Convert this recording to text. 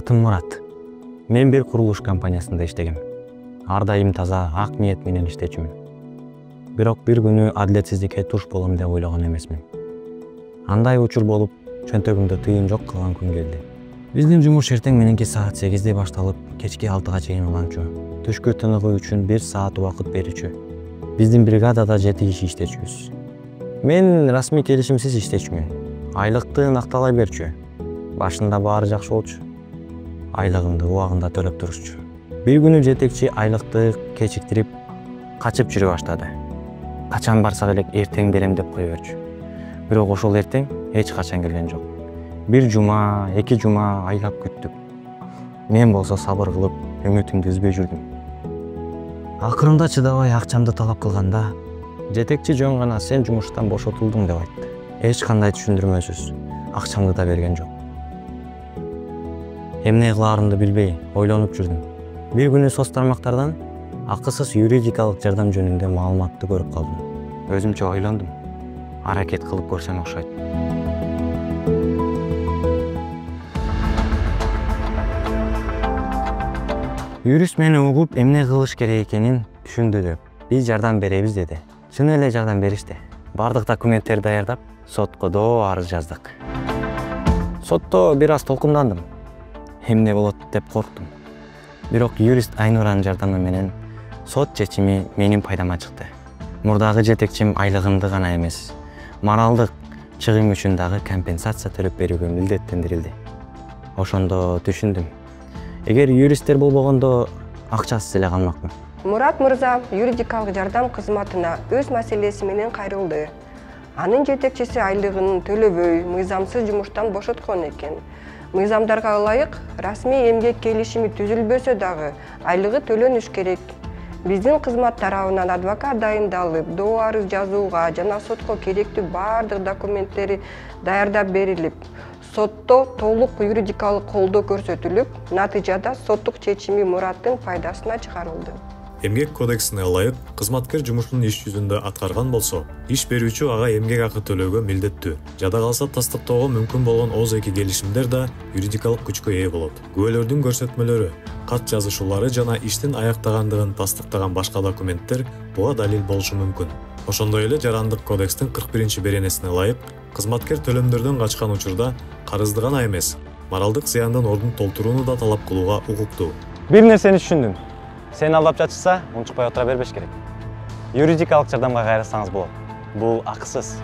Атым Мурат. Мен бир курулуш компаниясында иштегем. Ар дайым таза ак ниет менен иштечүмүн. Бирок бир күнү адилетсиздикке туш болом деп ойлогон эмесмин. Андай учур болуп, чөнтөгүмдө тыйын жок калган күн келди. Биздин жумуш эртең мененки саат 8-де башталып, кечки 6-га чейин уланчу. Түшкү тыныгуу үчүн 1 саат убакыт берүүчү. Биздин бригадада 7 киши иштечүбүз. Мен расмий келишимсиз иштечүмүн. Айлыкты накталай берчү. Башында баары жакшы болчу. Айлыгымды убагында төлөп турушчу. Бир күнү жетекчи айлыкты кечиктирип, качып жүрө баштады. Качан барсак элек эртең берем деп кое берчү. Бирок ошол эртең эч качан келген жок. Бир жума, 2 жума айлап күттүк. Мен болсо сабыр кылып, үмүтүмдү үзбөй жүрдүм. Акырында чыдабай акчамды талап кылганда, жетекчи жөн гана сен жумуштан бошотулдуң деп айтты. Эч кандай түшүндүрмөсүз, акчамды да берген жок. Эмне кылаарымды билбей, ойлонуп жүрдүм. Бир күнү соц тармактардан акысыз юридикалык жардам жөнүндө маалыматты көрүп калдым. Өзүмчө ойлондум. Аракет кылып көрсөм окшойт. Юрист мени угуп, эмне кылыш керек экенин түшүндүрүп, биз жардам беребиз деди. Чын эле жардам беришти. Бардык документтерди даярдап, сотко до арыз жаздык. Сотто бир аз толкундандым. Эмне болот деп корктум. Бирок юрист Айнуранын жардамы менен сот чечими менин пайдама чыкты. Мурдагы жетекчим айлыгымды гана эмес, моралдык чыгым үчүн дагы компенсация төлөп берүүгө милдеттендирилди. Ошондо түшүндүм. Эгер юристтер болбогондо акчасыз эле калмакмын. Мурат мырза юридикалык жардам кызматына өз маселеси менен кайрылды. Анын жетекчиси айлыгын төлөбөй, мыйзамсыз жумуштан бошоткон экен. Мыйзамдарга ылайык расмий эмгек келишими түзүлбөсө дагы айлыгы төлөнүш керек. Биздин кызмат тарабынан адвокат дайындалып, доо арыз жазууга жана сотко керектүү бардык документтери даярдап берилип, сотто толук юридикалык колдоо көрсөтүлүп, натыйжада соттук чечими Мураттын пайдасына чыгарылды. Эмгек кодексине ылайык, кызматкер жумушун иш жүзүндө аткарган болсо, иш берүүчү ага эмгек акы төлөөгө милдеттүү. Жада калса тастыктоого мүмкүн болгон ооз-эки келишимдер да юридикалык күчкө ээ болот. Күбөлөрдүн көрсөтмөлөрү, кат жазышуулары жана иштин аяктагандыгын тастыктаган башка документтер буга далил болушу мүмкүн. Ошондой эле Жарандык кодекстин 41-беренесине ылайык, кызматкер төлөмдөрдөн качкан учурда карызды гана эмес, моралдык зыяндын ордун толтурууну да талап кылууга укуктуу. Бир нерсени түшүндүм. Сен алдап жатышса, унчукпай отура бербеш керек. Юридикалык жардамга кайрылсаңыз болот. Бул акысыз.